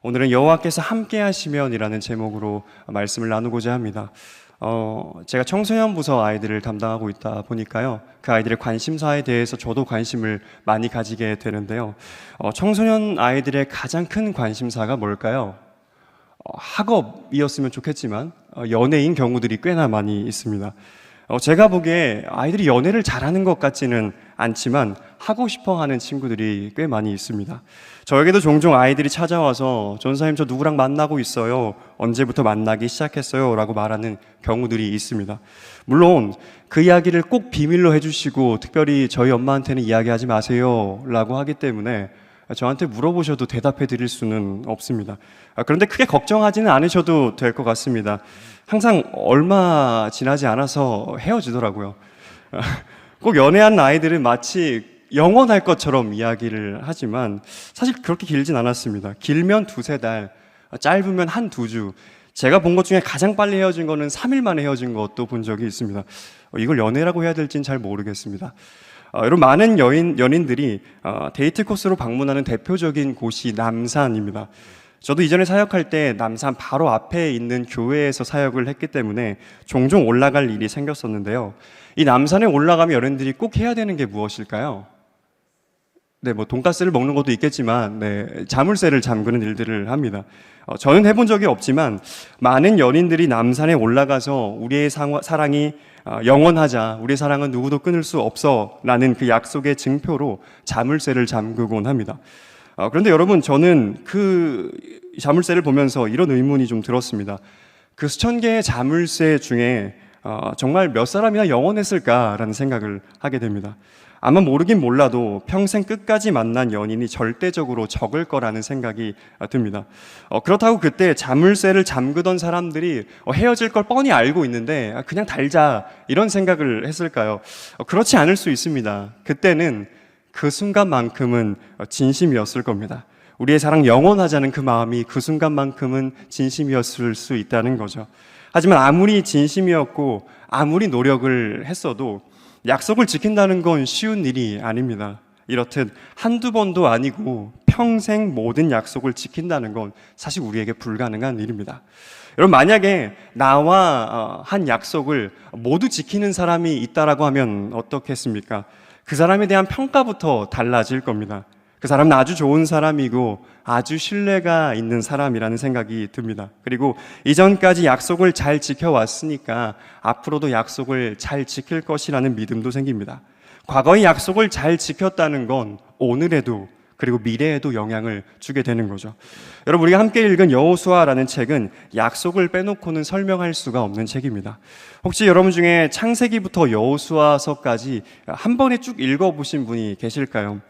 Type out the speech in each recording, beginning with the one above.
오늘은 여호와께서 함께 하시면이라는 제목으로 말씀을 나누고자 합니다. 제가 청소년 부서 아이들을 담당하고 있다 보니까요, 그 아이들의 관심사에 대해서 저도 관심을 많이 가지게 되는데요. 청소년 아이들의 가장 큰 관심사가 뭘까요? 학업이었으면 좋겠지만 연애인 경우들이 꽤나 많이 있습니다. 제가 보기에 아이들이 연애를 잘하는 것 같지는 않지만 하고 싶어 하는 친구들이 꽤 많이 있습니다. 저에게도 종종 아이들이 찾아와서 전사님 저 누구랑 만나고 있어요, 언제부터 만나기 시작했어요 라고 말하는 경우들이 있습니다. 물론 그 이야기를 꼭 비밀로 해주시고 특별히 저희 엄마한테는 이야기하지 마세요 라고 하기 때문에 저한테 물어보셔도 대답해 드릴 수는 없습니다. 그런데 크게 걱정하지는 않으셔도 될 것 같습니다. 항상 얼마 지나지 않아서 헤어지더라고요. 꼭 연애한 아이들은 마치 영원할 것처럼 이야기를 하지만 사실 그렇게 길진 않았습니다. 길면 2-3달, 짧으면 1-2주. 제가 본 것 중에 가장 빨리 헤어진 거는 3일 만에 헤어진 것도 본 적이 있습니다. 이걸 연애라고 해야 될지는 잘 모르겠습니다. 여러분, 많은 연인들이 데이트 코스로 방문하는 대표적인 곳이 남산입니다. 저도 이전에 사역할 때 남산 바로 앞에 있는 교회에서 사역을 했기 때문에 종종 올라갈 일이 생겼었는데요. 이 남산에 올라가면 연인들이 꼭 해야 되는 게 무엇일까요? 네, 돈가스를 먹는 것도 있겠지만, 자물쇠를 잠그는 일들을 합니다. 저는 해본 적이 없지만 많은 연인들이 남산에 올라가서 우리의 사랑이 영원하자, 우리의 사랑은 누구도 끊을 수 없어 라는 그 약속의 증표로 자물쇠를 잠그곤 합니다. 그런데 여러분, 저는 그 자물쇠를 보면서 이런 의문이 좀 들었습니다. 그 수천 개의 자물쇠 중에 정말 몇 사람이나 영원했을까라는 생각을 하게 됩니다. 아마 모르긴 몰라도 평생 끝까지 만난 연인이 절대적으로 적을 거라는 생각이 듭니다. 그렇다고 그때 자물쇠를 잠그던 사람들이 헤어질 걸 뻔히 알고 있는데 그냥 달자 이런 생각을 했을까요? 그렇지 않을 수 있습니다. 그때는 그 순간만큼은 진심이었을 겁니다. 우리의 사랑 영원하자는 그 마음이 그 순간만큼은 진심이었을 수 있다는 거죠. 하지만 아무리 진심이었고 아무리 노력을 했어도 약속을 지킨다는 건 쉬운 일이 아닙니다. 이렇듯 1-2번도 아니고 평생 모든 약속을 지킨다는 건 사실 우리에게 불가능한 일입니다. 여러분, 만약에 나와 한 약속을 모두 지키는 사람이 있다라고 하면 어떻겠습니까? 그 사람에 대한 평가부터 달라질 겁니다. 그 사람은 아주 좋은 사람이고 아주 신뢰가 있는 사람이라는 생각이 듭니다. 그리고 이전까지 약속을 잘 지켜왔으니까 앞으로도 약속을 잘 지킬 것이라는 믿음도 생깁니다. 과거의 약속을 잘 지켰다는 건 오늘에도 그리고 미래에도 영향을 주게 되는 거죠. 여러분, 우리가 함께 읽은 여호수아라는 책은 약속을 빼놓고는 설명할 수가 없는 책입니다. 혹시 여러분 중에 창세기부터 여호수아서까지 한 번에 쭉 읽어보신 분이 계실까요?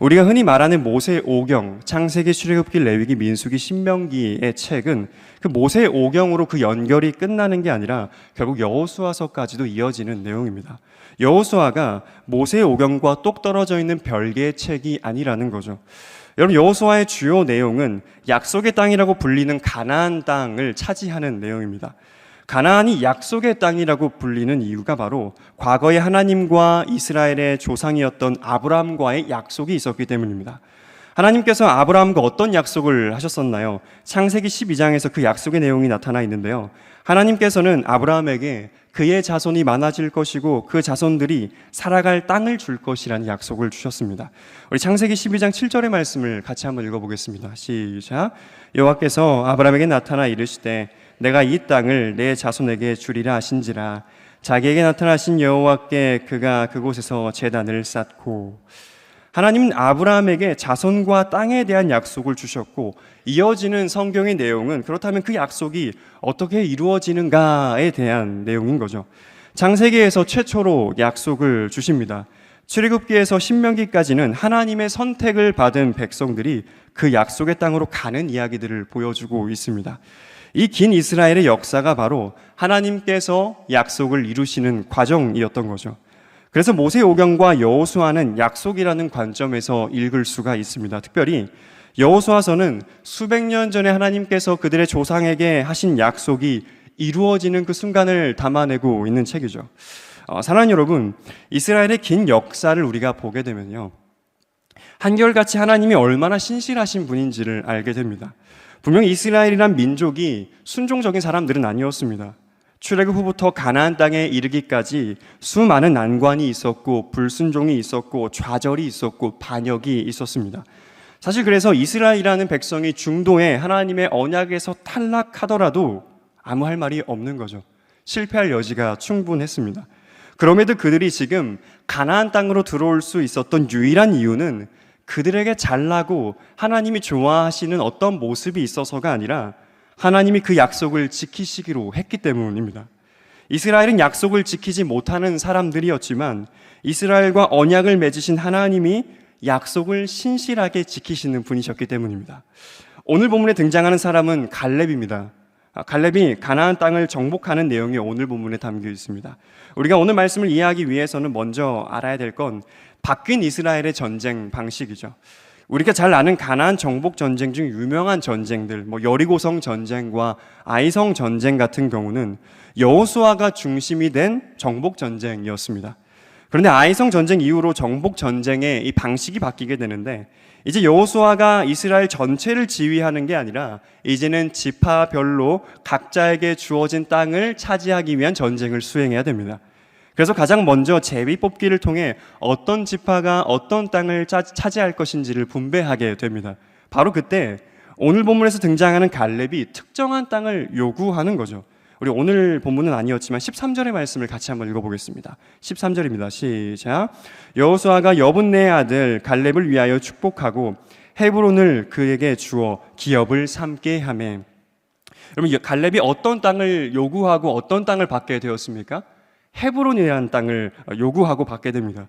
우리가 흔히 말하는 모세 오경, 창세기, 출애굽기, 레위기, 민수기, 신명기의 책은 그 모세 오경으로 그 연결이 끝나는 게 아니라 결국 여호수아서까지도 이어지는 내용입니다. 여호수아가 모세 오경과 똑 떨어져 있는 별개의 책이 아니라는 거죠. 여러분, 여호수아의 주요 내용은 약속의 땅이라고 불리는 가나안 땅을 차지하는 내용입니다. 가나안이 약속의 땅이라고 불리는 이유가 바로 과거에 하나님과 이스라엘의 조상이었던 아브라함과의 약속이 있었기 때문입니다. 하나님께서 아브라함과 어떤 약속을 하셨었나요? 창세기 12장에서 그 약속의 내용이 나타나 있는데요. 하나님께서는 아브라함에게 그의 자손이 많아질 것이고 그 자손들이 살아갈 땅을 줄 것이라는 약속을 주셨습니다. 우리 창세기 12장 7절의 말씀을 같이 한번 읽어보겠습니다. 시작. 여호와께서 아브라함에게 나타나 이르시되 내가 이 땅을 내 자손에게 주리라 하신지라. 자기에게 나타나신 여호와께 그가 그곳에서 제단을 쌓고. 하나님은 아브라함에게 자손과 땅에 대한 약속을 주셨고, 이어지는 성경의 내용은 그렇다면 그 약속이 어떻게 이루어지는가에 대한 내용인 거죠. 창세기에서 최초로 약속을 주십니다. 출애굽기에서 신명기까지는 하나님의 선택을 받은 백성들이 그 약속의 땅으로 가는 이야기들을 보여주고 있습니다. 이 긴 이스라엘의 역사가 바로 하나님께서 약속을 이루시는 과정이었던 거죠. 그래서 모세 오경과 여호수아는 약속이라는 관점에서 읽을 수가 있습니다. 특별히 여호수아서는 수백 년 전에 하나님께서 그들의 조상에게 하신 약속이 이루어지는 그 순간을 담아내고 있는 책이죠. 사랑하는 여러분, 이스라엘의 긴 역사를 우리가 보게 되면요, 한결같이 하나님이 얼마나 신실하신 분인지를 알게 됩니다. 분명히 이스라엘이란 민족이 순종적인 사람들은 아니었습니다. 출애굽 후부터 가나안 땅에 이르기까지 수많은 난관이 있었고 불순종이 있었고 좌절이 있었고 반역이 있었습니다. 사실 그래서 이스라엘이라는 백성이 중도에 하나님의 언약에서 탈락하더라도 아무 할 말이 없는 거죠. 실패할 여지가 충분했습니다. 그럼에도 그들이 지금 가나안 땅으로 들어올 수 있었던 유일한 이유는 그들에게 잘나고 하나님이 좋아하시는 어떤 모습이 있어서가 아니라 하나님이 그 약속을 지키시기로 했기 때문입니다. 이스라엘은 약속을 지키지 못하는 사람들이었지만 이스라엘과 언약을 맺으신 하나님이 약속을 신실하게 지키시는 분이셨기 때문입니다. 오늘 본문에 등장하는 사람은 갈렙입니다. 갈렙이 가나안 땅을 정복하는 내용이 오늘 본문에 담겨 있습니다. 우리가 오늘 말씀을 이해하기 위해서는 먼저 알아야 될 건 바뀐 이스라엘의 전쟁 방식이죠. 우리가 잘 아는 가나안 정복 전쟁 중 유명한 전쟁들, 여리고성 전쟁과 아이성 전쟁 같은 경우는 여호수아가 중심이 된 정복 전쟁이었습니다. 그런데 아이성 전쟁 이후로 정복 전쟁의 이 방식이 바뀌게 되는데 이제 여호수아가 이스라엘 전체를 지휘하는 게 아니라 이제는 지파별로 각자에게 주어진 땅을 차지하기 위한 전쟁을 수행해야 됩니다. 그래서 가장 먼저 제비 뽑기를 통해 어떤 지파가 어떤 땅을 차지할 것인지를 분배하게 됩니다. 바로 그때 오늘 본문에서 등장하는 갈렙이 특정한 땅을 요구하는 거죠. 우리 오늘 본문은 아니었지만 13절의 말씀을 같이 한번 읽어보겠습니다. 13절입니다. 시작. 여호수아가 여분네의 아들 갈렙을 위하여 축복하고 헤브론을 그에게 주어 기업을 삼게 하매. 여러분, 갈렙이 어떤 땅을 요구하고 어떤 땅을 받게 되었습니까? 헤브론이라는 땅을 요구하고 받게 됩니다.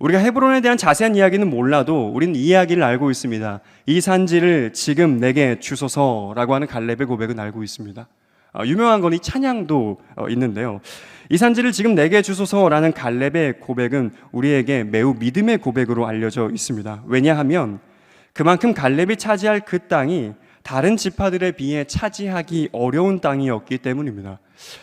우리가 헤브론에 대한 자세한 이야기는 몰라도 우리는 이 이야기를 알고 있습니다. 이 산지를 지금 내게 주소서라고 하는 갈렙의 고백은 알고 있습니다. 유명한 건 이 찬양도 있는데요. 이 산지를 지금 내게 주소서라는 갈렙의 고백은 우리에게 매우 믿음의 고백으로 알려져 있습니다. 왜냐하면 그만큼 갈렙이 차지할 그 땅이 다른 지파들에 비해 차지하기 어려운 땅이었기 때문입니다.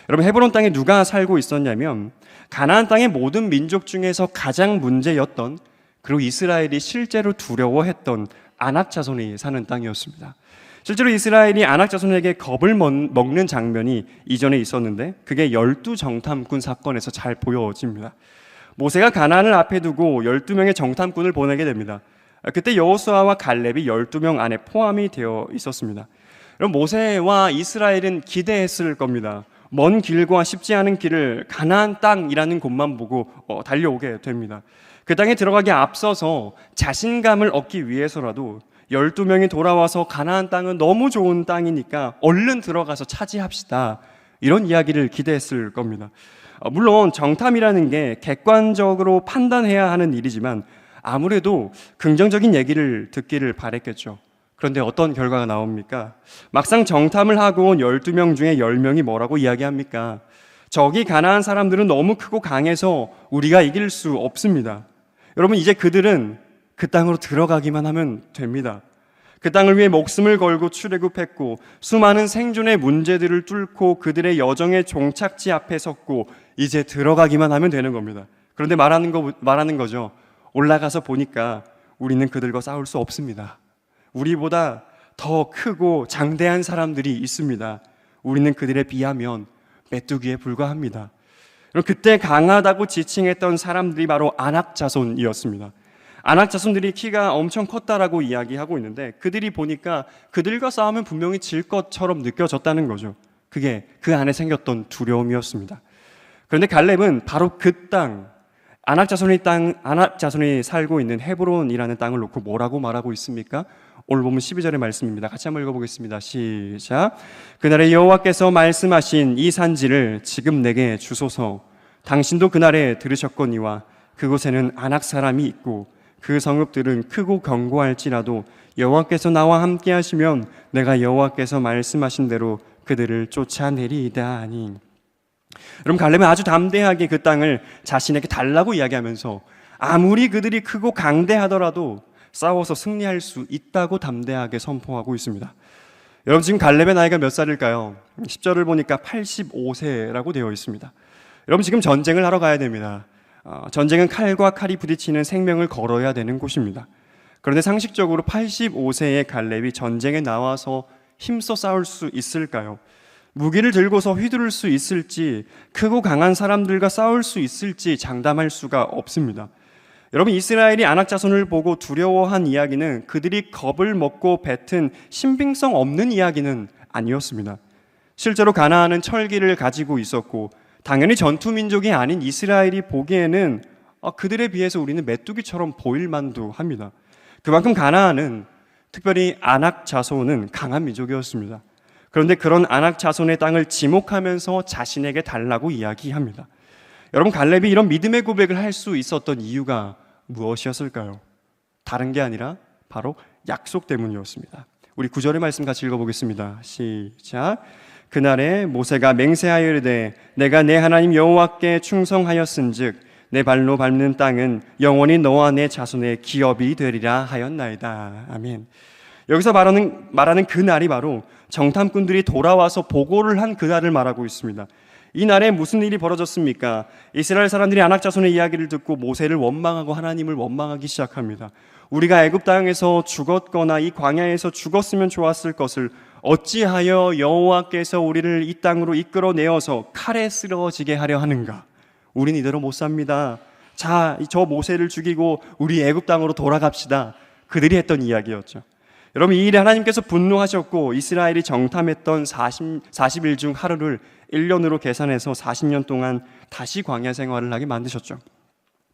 여러분, 헤브론 땅에 누가 살고 있었냐면 가나안 땅의 모든 민족 중에서 가장 문제였던, 그리고 이스라엘이 실제로 두려워했던 아낙 자손이 사는 땅이었습니다. 실제로 이스라엘이 아낙 자손에게 겁을 먹는 장면이 이전에 있었는데 그게 12정탐꾼 사건에서 잘 보여집니다. 모세가 가나안을 앞에 두고 12명의 정탐꾼을 보내게 됩니다. 그때 여호수아와 갈렙이 12명 안에 포함이 되어 있었습니다. 그럼 모세와 이스라엘은 기대했을 겁니다. 먼 길과 쉽지 않은 길을 가나안 땅이라는 곳만 보고 달려오게 됩니다. 그 땅에 들어가기 앞서서 자신감을 얻기 위해서라도 12명이 돌아와서 가나안 땅은 너무 좋은 땅이니까 얼른 들어가서 차지합시다, 이런 이야기를 기대했을 겁니다. 물론 정탐이라는 게 객관적으로 판단해야 하는 일이지만 아무래도 긍정적인 얘기를 듣기를 바랬겠죠. 그런데 어떤 결과가 나옵니까? 막상 정탐을 하고 온 12명 중에 10명이 뭐라고 이야기합니까? 저기 가나안 사람들은 너무 크고 강해서 우리가 이길 수 없습니다. 여러분, 이제 그들은 그 땅으로 들어가기만 하면 됩니다. 그 땅을 위해 목숨을 걸고 출애굽했고 수많은 생존의 문제들을 뚫고 그들의 여정의 종착지 앞에 섰고 이제 들어가기만 하면 되는 겁니다. 그런데 말하는 거죠. 올라가서 보니까 우리는 그들과 싸울 수 없습니다. 우리보다 더 크고 장대한 사람들이 있습니다. 우리는 그들에 비하면 메뚜기에 불과합니다. 그때 강하다고 지칭했던 사람들이 바로 아낙 자손이었습니다. 아낙 자손들이 키가 엄청 컸다라고 이야기하고 있는데 그들이 보니까 그들과 싸우면 분명히 질 것처럼 느껴졌다는 거죠. 그게 그 안에 생겼던 두려움이었습니다. 그런데 갈렙은 바로 그 땅, 아낙 자손이 살고 있는 헤브론이라는 땅을 놓고 뭐라고 말하고 있습니까? 오늘 보면 12절의 말씀입니다. 같이 한번 읽어보겠습니다. 시작. 그날에 여호와께서 말씀하신 이 산지를 지금 내게 주소서. 당신도 그날에 들으셨거니와 그곳에는 아낙 사람이 있고 그 성읍들은 크고 견고할지라도 여호와께서 나와 함께 하시면 내가 여호와께서 말씀하신 대로 그들을 쫓아내리이다 하니. 여러분, 갈렙은 아주 담대하게 그 땅을 자신에게 달라고 이야기하면서 아무리 그들이 크고 강대하더라도 싸워서 승리할 수 있다고 담대하게 선포하고 있습니다. 여러분, 지금 갈렙의 나이가 몇 살일까요? 10절을 보니까 85세라고 되어 있습니다. 여러분, 지금 전쟁을 하러 가야 됩니다. 전쟁은 칼과 칼이 부딪히는 생명을 걸어야 되는 곳입니다. 그런데 상식적으로 85세의 갈렙이 전쟁에 나와서 힘써 싸울 수 있을까요? 무기를 들고서 휘두를 수 있을지, 크고 강한 사람들과 싸울 수 있을지 장담할 수가 없습니다. 여러분, 이스라엘이 아낙 자손을 보고 두려워한 이야기는 그들이 겁을 먹고 뱉은 신빙성 없는 이야기는 아니었습니다. 실제로 가나안은 철기를 가지고 있었고 당연히 전투 민족이 아닌 이스라엘이 보기에는 그들에 비해서 우리는 메뚜기처럼 보일 만도 합니다. 그만큼 가나안은, 특별히 아낙 자손은 강한 민족이었습니다. 그런데 그런 아낙 자손의 땅을 지목하면서 자신에게 달라고 이야기합니다. 여러분, 갈렙이 이런 믿음의 고백을 할 수 있었던 이유가 무엇이었을까요? 다른 게 아니라 바로 약속 때문이었습니다. 우리 9절의 말씀 같이 읽어보겠습니다. 시작. 그날에 모세가 맹세하여 이르되 내가 내 하나님 여호와께 충성하였은즉 내 발로 밟는 땅은 영원히 너와 내 자손의 기업이 되리라 하였나이다. 아멘. 여기서 말하는 그 날이 바로 정탐꾼들이 돌아와서 보고를 한 그날을 말하고 있습니다. 이 날에 무슨 일이 벌어졌습니까? 이스라엘 사람들이 아낙 자손의 이야기를 듣고 모세를 원망하고 하나님을 원망하기 시작합니다. 우리가 애굽 땅에서 죽었거나 이 광야에서 죽었으면 좋았을 것을 어찌하여 여호와께서 우리를 이 땅으로 이끌어내어서 칼에 쓰러지게 하려 하는가? 우린 이대로 못 삽니다. 자, 저 모세를 죽이고 우리 애굽 땅으로 돌아갑시다. 그들이 했던 이야기였죠. 여러분, 이 일에 하나님께서 분노하셨고 이스라엘이 정탐했던 40일 중 하루를 1년으로 계산해서 40년 동안 다시 광야 생활을 하게 만드셨죠.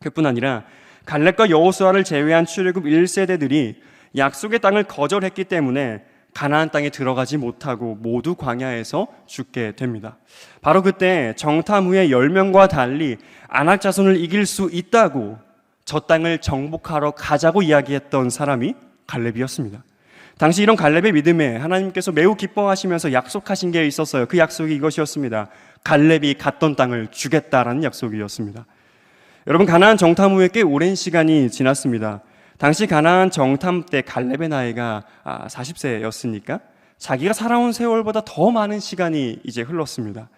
그뿐 아니라 갈렙과 여호수아를 제외한 출애굽 1세대들이 약속의 땅을 거절했기 때문에 가나안 땅에 들어가지 못하고 모두 광야에서 죽게 됩니다. 바로 그때 정탐 후에 10명과 달리 아낙 자손을 이길 수 있다고 저 땅을 정복하러 가자고 이야기했던 사람이 갈렙이었습니다. 당시 이런 갈렙의 믿음에 하나님께서 매우 기뻐하시면서 약속하신 게 있었어요. 그 약속이 이것이었습니다. 갈렙이 갔던 땅을 주겠다라는 약속이었습니다. 여러분, 가나안 정탐 후에 꽤 오랜 시간이 지났습니다. 당시 가나안 정탐 때 갈렙의 나이가 40세였으니까 자기가 살아온 세월보다 더 많은 시간이 이제 흘렀습니다.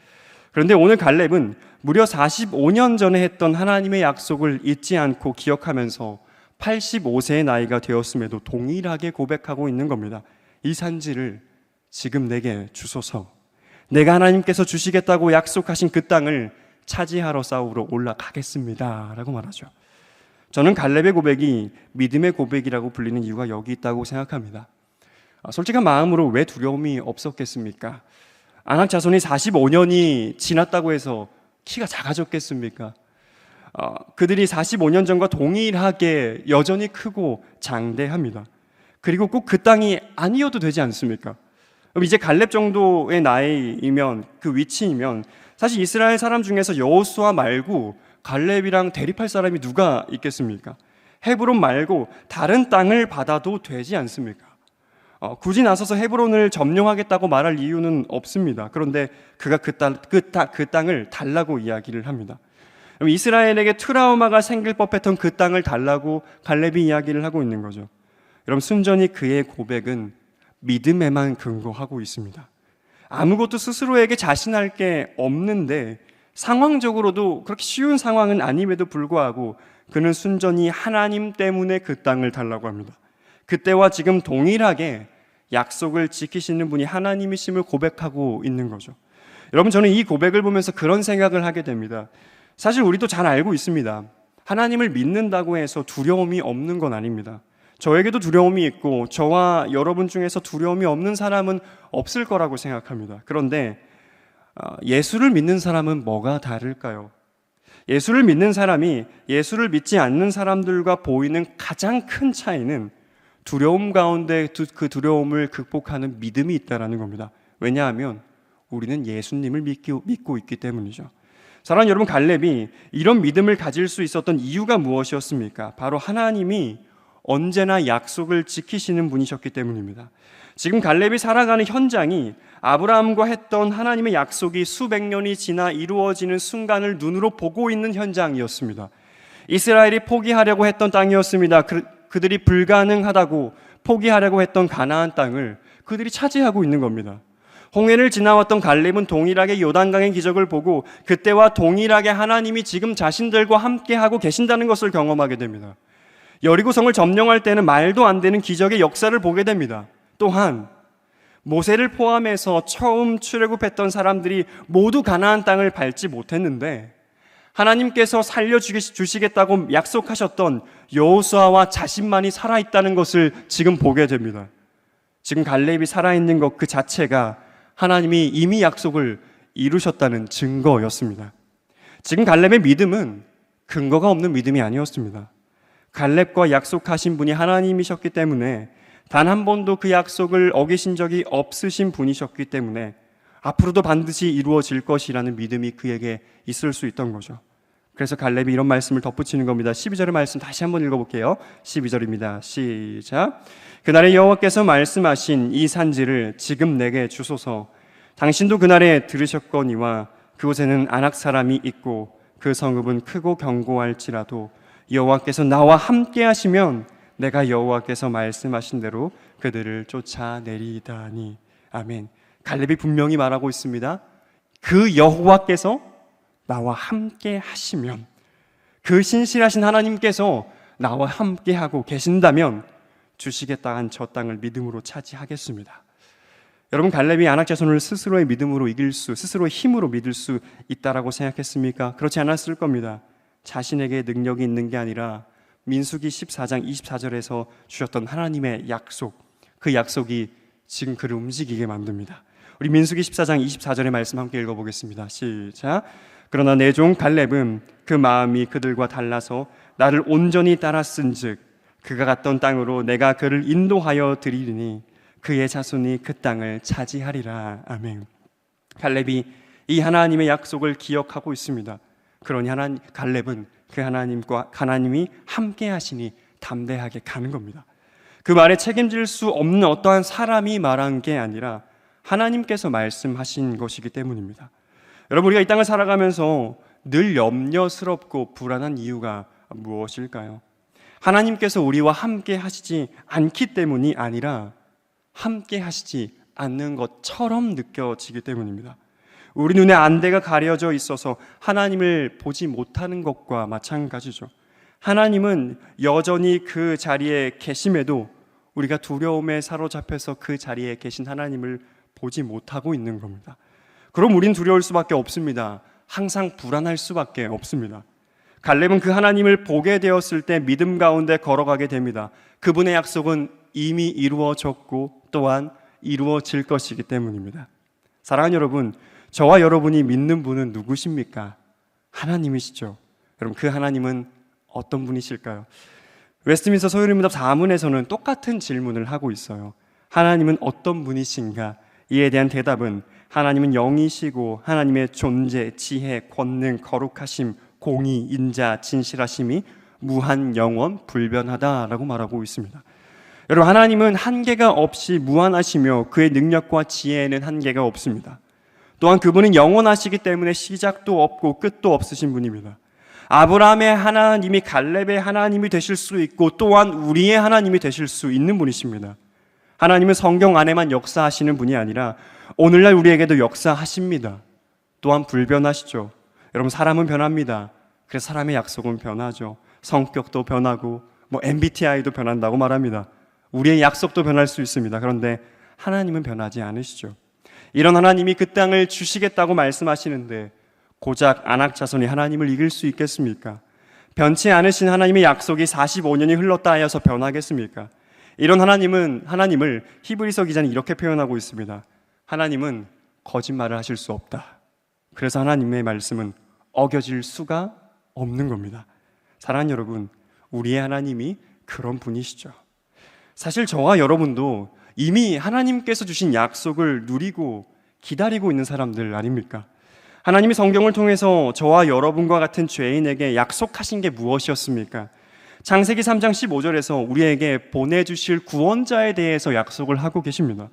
그런데 오늘 갈렙은 무려 45년 전에 했던 하나님의 약속을 잊지 않고 기억하면서 85세의 나이가 되었음에도 동일하게 고백하고 있는 겁니다. 이 산지를 지금 내게 주소서. 내가 하나님께서 주시겠다고 약속하신 그 땅을 차지하러 싸우러 올라가겠습니다 라고 말하죠. 저는 갈렙의 고백이 믿음의 고백이라고 불리는 이유가 여기 있다고 생각합니다. 솔직한 마음으로 왜 두려움이 없었겠습니까? 아낙 자손이 45년이 지났다고 해서 키가 작아졌겠습니까? 그들이 45년 전과 동일하게 여전히 크고 장대합니다. 그리고 꼭 그 땅이 아니어도 되지 않습니까? 그럼 이제 갈렙 정도의 나이이면, 그 위치이면 사실 이스라엘 사람 중에서 여호수아 말고 갈렙이랑 대립할 사람이 누가 있겠습니까? 헤브론 말고 다른 땅을 받아도 되지 않습니까? 굳이 나서서 헤브론을 점령하겠다고 말할 이유는 없습니다. 그런데 그가 그 땅을 달라고 이야기를 합니다. 이스라엘에게 트라우마가 생길 법했던 그 땅을 달라고 갈렙이 이야기를 하고 있는 거죠. 여러분, 순전히 그의 고백은 믿음에만 근거하고 있습니다. 아무것도 스스로에게 자신할 게 없는데 상황적으로도 그렇게 쉬운 상황은 아님에도 불구하고 그는 순전히 하나님 때문에 그 땅을 달라고 합니다. 그때와 지금 동일하게 약속을 지키시는 분이 하나님이심을 고백하고 있는 거죠. 여러분, 저는 이 고백을 보면서 그런 생각을 하게 됩니다. 사실 우리도 잘 알고 있습니다. 하나님을 믿는다고 해서 두려움이 없는 건 아닙니다. 저에게도 두려움이 있고 저와 여러분 중에서 두려움이 없는 사람은 없을 거라고 생각합니다. 그런데 예수를 믿는 사람은 뭐가 다를까요? 예수를 믿는 사람이 예수를 믿지 않는 사람들과 보이는 가장 큰 차이는 두려움 가운데 그 두려움을 극복하는 믿음이 있다는 겁니다. 왜냐하면 우리는 예수님을 믿고 있기 때문이죠. 사랑하는 여러분, 갈렙이 이런 믿음을 가질 수 있었던 이유가 무엇이었습니까? 바로 하나님이 언제나 약속을 지키시는 분이셨기 때문입니다. 지금 갈렙이 살아가는 현장이 아브라함과 했던 하나님의 약속이 수백 년이 지나 이루어지는 순간을 눈으로 보고 있는 현장이었습니다. 이스라엘이 포기하려고 했던 땅이었습니다. 그들이 불가능하다고 포기하려고 했던 가나안 땅을 그들이 차지하고 있는 겁니다. 홍해를 지나왔던 갈렙은 동일하게 요단강의 기적을 보고 그때와 동일하게 하나님이 지금 자신들과 함께하고 계신다는 것을 경험하게 됩니다. 여리고성을 점령할 때는 말도 안 되는 기적의 역사를 보게 됩니다. 또한 모세를 포함해서 처음 출애굽했던 사람들이 모두 가나안 땅을 밟지 못했는데 하나님께서 살려주시겠다고 약속하셨던 여호수아와 자신만이 살아있다는 것을 지금 보게 됩니다. 지금 갈렙이 살아있는 것 그 자체가 하나님이 이미 약속을 이루셨다는 증거였습니다. 지금 갈렙의 믿음은 근거가 없는 믿음이 아니었습니다. 갈렙과 약속하신 분이 하나님이셨기 때문에 단 한 번도 그 약속을 어기신 적이 없으신 분이셨기 때문에 앞으로도 반드시 이루어질 것이라는 믿음이 그에게 있을 수 있던 거죠. 그래서 갈렙이 이런 말씀을 덧붙이는 겁니다. 12절의 말씀 다시 한번 읽어볼게요. 12절입니다. 시작. 그날에 여호와께서 말씀하신 이 산지를 지금 내게 주소서. 당신도 그날에 들으셨거니와 그곳에는 아낙 사람이 있고 그 성읍은 크고 견고할지라도 여호와께서 나와 함께 하시면 내가 여호와께서 말씀하신 대로 그들을 쫓아내리다니. 아멘. 갈렙이 분명히 말하고 있습니다. 그 여호와께서 나와 함께 하시면, 그 신실하신 하나님께서 나와 함께 하고 계신다면 주시겠다 한 저 땅을 믿음으로 차지하겠습니다. 여러분, 갈렙이 아낙 자손을 스스로의 믿음으로 스스로의 힘으로 믿을 수 있다라고 생각했습니까? 그렇지 않았을 겁니다. 자신에게 능력이 있는 게 아니라 민수기 14장 24절에서 주셨던 하나님의 약속, 그 약속이 지금 그를 움직이게 만듭니다. 우리 민수기 14장 24절의 말씀 함께 읽어보겠습니다. 시작. 그러나 내 종 갈렙은 그 마음이 그들과 달라서 나를 온전히 따랐은즉 그가 갔던 땅으로 내가 그를 인도하여 드리리니 그의 자손이 그 땅을 차지하리라. 아멘. 갈렙이 이 하나님의 약속을 기억하고 있습니다. 그러니 갈렙은 그 하나님이 함께 하시니 담대하게 가는 겁니다. 그 말에 책임질 수 없는 어떠한 사람이 말한 게 아니라 하나님께서 말씀하신 것이기 때문입니다. 여러분, 우리가 이 땅을 살아가면서 늘 염려스럽고 불안한 이유가 무엇일까요? 하나님께서 우리와 함께 하시지 않기 때문이 아니라 함께 하시지 않는 것처럼 느껴지기 때문입니다. 우리 눈에 안대가 가려져 있어서 하나님을 보지 못하는 것과 마찬가지죠. 하나님은 여전히 그 자리에 계심에도 우리가 두려움에 사로잡혀서 그 자리에 계신 하나님을 보지 못하고 있는 겁니다. 그럼 우린 두려울 수밖에 없습니다. 항상 불안할 수밖에 없습니다. 갈렙은 그 하나님을 보게 되었을 때 믿음 가운데 걸어가게 됩니다. 그분의 약속은 이미 이루어졌고 또한 이루어질 것이기 때문입니다. 사랑하는 여러분, 저와 여러분이 믿는 분은 누구십니까? 하나님이시죠. 여러분, 그 하나님은 어떤 분이실까요? 웨스트민스터 소요리문답 4문에서는 똑같은 질문을 하고 있어요. 하나님은 어떤 분이신가? 이에 대한 대답은 하나님은 영이시고 하나님의 존재, 지혜, 권능, 거룩하심, 공의, 인자, 진실하심이 무한, 영원, 불변하다라고 말하고 있습니다. 여러분, 하나님은 한계가 없이 무한하시며 그의 능력과 지혜에는 한계가 없습니다. 또한 그분은 영원하시기 때문에 시작도 없고 끝도 없으신 분입니다. 아브라함의 하나님이 갈렙의 하나님이 되실 수 있고 또한 우리의 하나님이 되실 수 있는 분이십니다. 하나님은 성경 안에만 역사하시는 분이 아니라 오늘날 우리에게도 역사하십니다. 또한 불변하시죠. 여러분, 사람은 변합니다. 그래서 사람의 약속은 변하죠. 성격도 변하고 MBTI도 변한다고 말합니다. 우리의 약속도 변할 수 있습니다. 그런데 하나님은 변하지 않으시죠. 이런 하나님이 그 땅을 주시겠다고 말씀하시는데 고작 아낙 자손이 하나님을 이길 수 있겠습니까? 변치 않으신 하나님의 약속이 45년이 흘렀다 하여서 변하겠습니까? 이런 하나님을 히브리서 기자는 이렇게 표현하고 있습니다. 하나님은 거짓말을 하실 수 없다. 그래서 하나님의 말씀은 어겨질 수가 없는 겁니다. 사랑하는 여러분, 우리의 하나님이 그런 분이시죠. 사실 저와 여러분도 이미 하나님께서 주신 약속을 누리고 기다리고 있는 사람들 아닙니까? 하나님이 성경을 통해서 저와 여러분과 같은 죄인에게 약속하신 게 무엇이었습니까? 창세기 3장 15절에서 우리에게 보내주실 구원자에 대해서 약속을 하고 계십니다.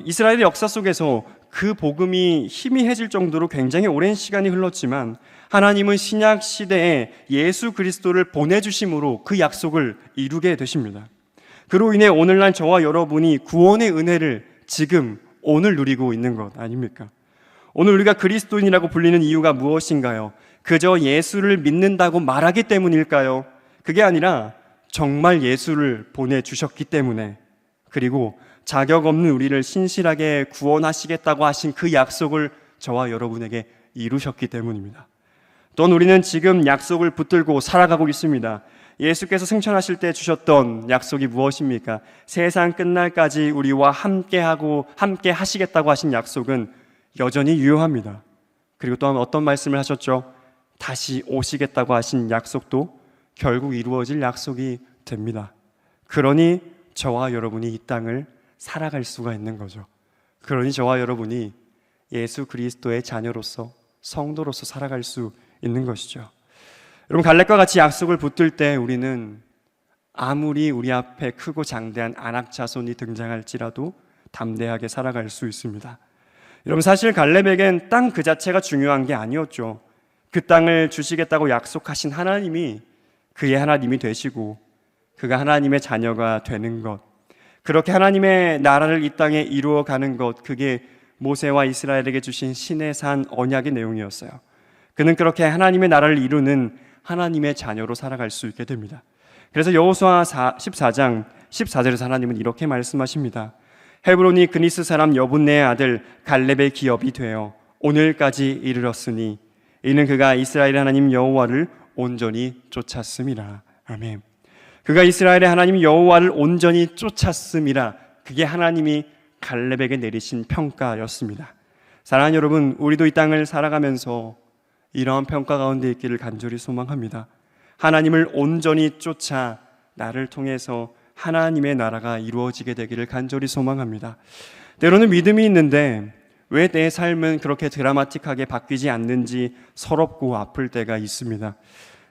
이스라엘의 역사 속에서 그 복음이 희미해질 정도로 굉장히 오랜 시간이 흘렀지만 하나님은 신약 시대에 예수 그리스도를 보내주심으로 그 약속을 이루게 되십니다. 그로 인해 오늘날 저와 여러분이 구원의 은혜를 지금 오늘 누리고 있는 것 아닙니까? 오늘 우리가 그리스도인이라고 불리는 이유가 무엇인가요? 그저 예수를 믿는다고 말하기 때문일까요? 그게 아니라 정말 예수를 보내주셨기 때문에, 그리고 자격 없는 우리를 신실하게 구원하시겠다고 하신 그 약속을 저와 여러분에게 이루셨기 때문입니다. 또한 우리는 지금 약속을 붙들고 살아가고 있습니다. 예수께서 승천하실 때 주셨던 약속이 무엇입니까? 세상 끝날까지 우리와 함께 하시겠다고 하신 약속은 여전히 유효합니다. 그리고 또한 어떤 말씀을 하셨죠? 다시 오시겠다고 하신 약속도 결국 이루어질 약속이 됩니다. 그러니 저와 여러분이 이 땅을 살아갈 수가 있는 거죠. 그러니 저와 여러분이 예수 그리스도의 자녀로서, 성도로서 살아갈 수 있는 것이죠. 여러분, 갈렙과 같이 약속을 붙들 때 우리는 아무리 우리 앞에 크고 장대한 아낙 자손이 등장할지라도 담대하게 살아갈 수 있습니다. 여러분, 사실 갈렙에겐 땅 그 자체가 중요한 게 아니었죠. 그 땅을 주시겠다고 약속하신 하나님이 그의 하나님이 되시고 그가 하나님의 자녀가 되는 것, 그렇게 하나님의 나라를 이 땅에 이루어가는 것, 그게 모세와 이스라엘에게 주신 신의 산 언약의 내용이었어요. 그는 그렇게 하나님의 나라를 이루는 하나님의 자녀로 살아갈 수 있게 됩니다. 그래서 여호수아 14장 14절에서 하나님은 이렇게 말씀하십니다. 헤브론이 그니스 사람 여분네의 아들 갈렙의 기업이 되어 오늘까지 이르렀으니 이는 그가 이스라엘의 하나님 여호와를 온전히 쫓았음이라. 아멘. 그가 이스라엘의 하나님 여호와를 온전히 쫓았음이라. 그게 하나님이 갈렙에게 내리신 평가였습니다. 사랑하는 여러분, 우리도 이 땅을 살아가면서 이러한 평가 가운데 있기를 간절히 소망합니다. 하나님을 온전히 쫓아 나를 통해서 하나님의 나라가 이루어지게 되기를 간절히 소망합니다. 때로는 믿음이 있는데 왜 내 삶은 그렇게 드라마틱하게 바뀌지 않는지 서럽고 아플 때가 있습니다.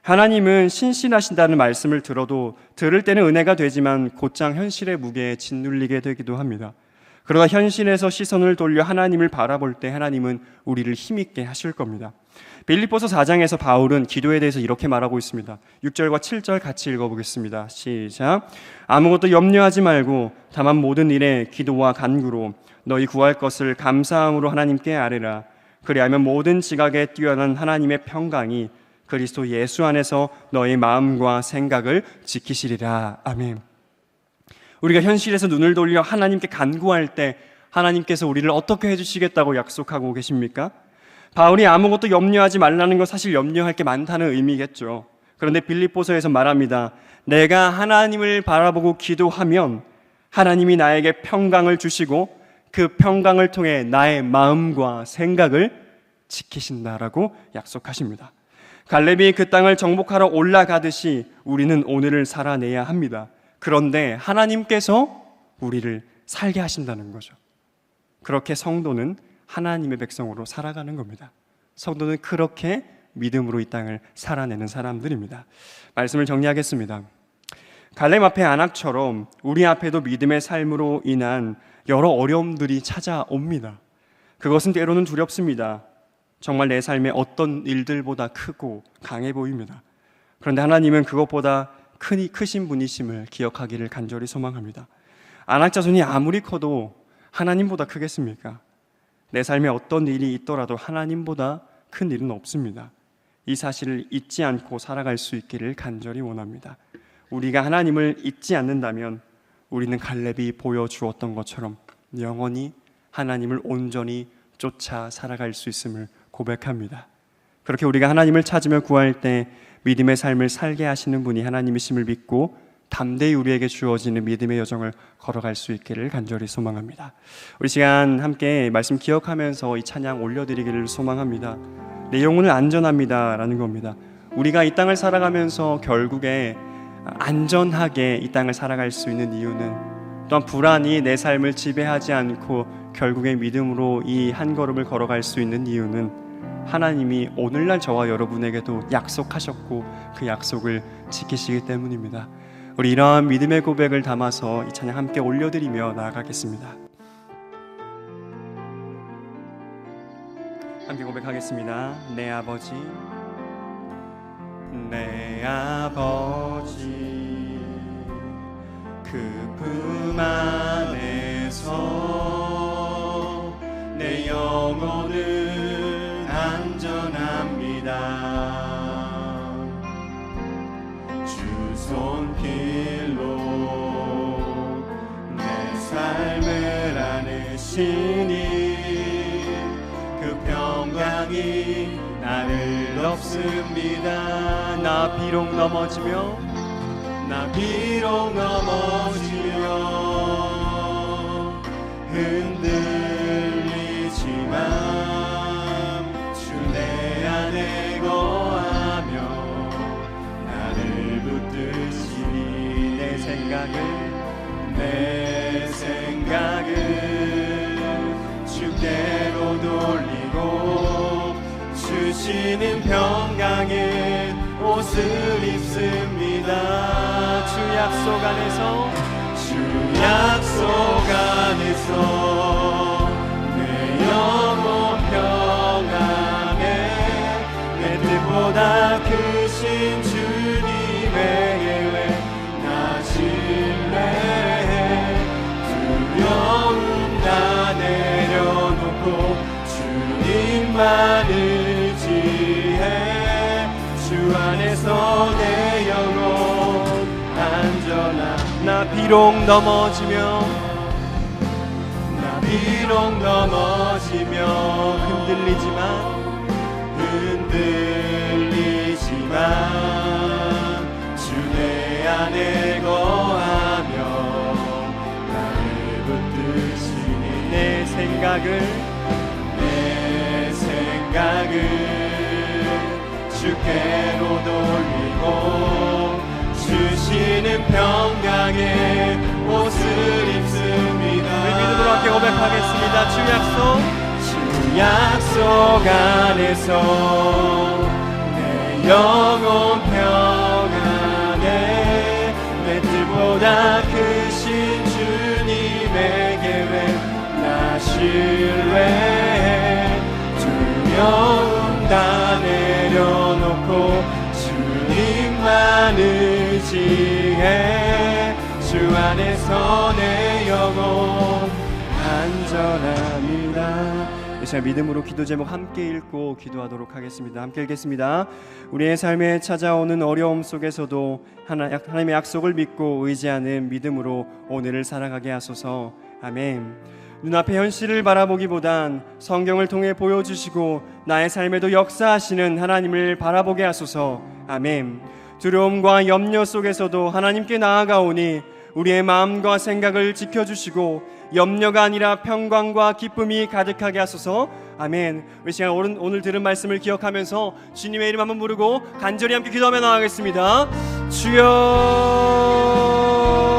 하나님은 신실하신다는 말씀을 들어도 들을 때는 은혜가 되지만 곧장 현실의 무게에 짓눌리게 되기도 합니다. 그러다 현실에서 시선을 돌려 하나님을 바라볼 때 하나님은 우리를 힘있게 하실 겁니다. 빌립보서 4장에서 바울은 기도에 대해서 이렇게 말하고 있습니다. 6절과 7절 같이 읽어보겠습니다. 시작. 아무것도 염려하지 말고 다만 모든 일에 기도와 간구로 너희 구할 것을 감사함으로 하나님께 아뢰라. 그리하면 모든 지각에 뛰어난 하나님의 평강이 그리스도 예수 안에서 너희 마음과 생각을 지키시리라. 아멘. 우리가 현실에서 눈을 돌려 하나님께 간구할 때 하나님께서 우리를 어떻게 해주시겠다고 약속하고 계십니까? 바울이 아무것도 염려하지 말라는 건 사실 염려할 게 많다는 의미겠죠. 그런데 빌립보서에서 말합니다. 내가 하나님을 바라보고 기도하면 하나님이 나에게 평강을 주시고 그 평강을 통해 나의 마음과 생각을 지키신다라고 약속하십니다. 갈렙이 그 땅을 정복하러 올라가듯이 우리는 오늘을 살아내야 합니다. 그런데 하나님께서 우리를 살게 하신다는 거죠. 그렇게 성도는 하나님의 백성으로 살아가는 겁니다. 성도는 그렇게 믿음으로 이 땅을 살아내는 사람들입니다. 말씀을 정리하겠습니다. 갈렙 앞에 아낙처럼 우리 앞에도 믿음의 삶으로 인한 여러 어려움들이 찾아옵니다. 그것은 때로는 두렵습니다. 정말 내 삶의 어떤 일들보다 크고 강해 보입니다. 그런데 하나님은 그것보다 크신 분이심을 기억하기를 간절히 소망합니다. 아낙 자손이 아무리 커도 하나님보다 크겠습니까? 내 삶에 어떤 일이 있더라도 하나님보다 큰 일은 없습니다. 이 사실을 잊지 않고 살아갈 수 있기를 간절히 원합니다. 우리가 하나님을 잊지 않는다면 우리는 갈렙이 보여주었던 것처럼 영원히 하나님을 온전히 쫓아 살아갈 수 있음을 고백합니다. 그렇게 우리가 하나님을 찾으며 구할 때 믿음의 삶을 살게 하시는 분이 하나님이심을 믿고 담대히 우리에게 주어지는 믿음의 여정을 걸어갈 수 있기를 간절히 소망합니다. 우리 시간 함께 말씀 기억하면서 이 찬양 올려드리기를 소망합니다. 내 영혼은 안전합니다 라는 겁니다. 우리가 이 땅을 살아가면서 결국에 안전하게 이 땅을 살아갈 수 있는 이유는, 또한 불안이 내 삶을 지배하지 않고 결국에 믿음으로 이 한 걸음을 걸어갈 수 있는 이유는 하나님이 오늘날 저와 여러분에게도 약속하셨고 그 약속을 지키시기 때문입니다. 우리 이러한 믿음의 고백을 담아서 이 찬양 함께 올려드리며 나아가겠습니다. 함께 고백하겠습니다. 내 아버지, 내 아버지, 그 품 안에서 내 영혼은 안전합니다. 주 손길로 내 삶을 주시니 그 평강이 나를 덮습니다. 나 비록 넘어지며 흔들리지만 주 내 안에 거하며 나를 붙드시니 내 생각을 주께로 돌리고 주시는 평강의 옷을 입습니다. 주 약속 안에서 내 영혼 평안에 내 뜻보다 크신 주님의 계획 나 신뢰해 두려움 다 내려놓고 주님만 의지해 주 안에서 내 영혼 안전하 나 비록 넘어지며 흔들리지만 주 내 안에 거하며 나를 붙드시니 내 생각을 주께로 돌리고 주시는 평강의 옷을 입습니다. 우리 믿음으로 함께 고백하겠습니다. 주 약속 안에서 내 영혼 평안에 내 뜻보다 크신 주님의 계획 나 신뢰해 두려움 다 내려놓고 주님만 의지해 주 안에서 내 영혼 안전합니다. 이 시간 믿음으로 기도 제목 함께 읽고 기도하도록 하겠습니다. 함께 읽겠습니다. 우리의 삶에 찾아오는 어려움 속에서도 하나님의 약속을 믿고 의지하는 믿음으로 오늘을 살아가게 하소서. 아멘. 눈앞의 현실을 바라보기보단 성경을 통해 보여주시고 나의 삶에도 역사하시는 하나님을 바라보게 하소서. 아멘. 두려움과 염려 속에서도 하나님께 나아가오니 우리의 마음과 생각을 지켜주시고 염려가 아니라 평강과 기쁨이 가득하게 하소서. 아멘. 우리 시간 오늘 들은 말씀을 기억하면서 주님의 이름 한번 부르고 간절히 함께 기도하며 나아가겠습니다. 주여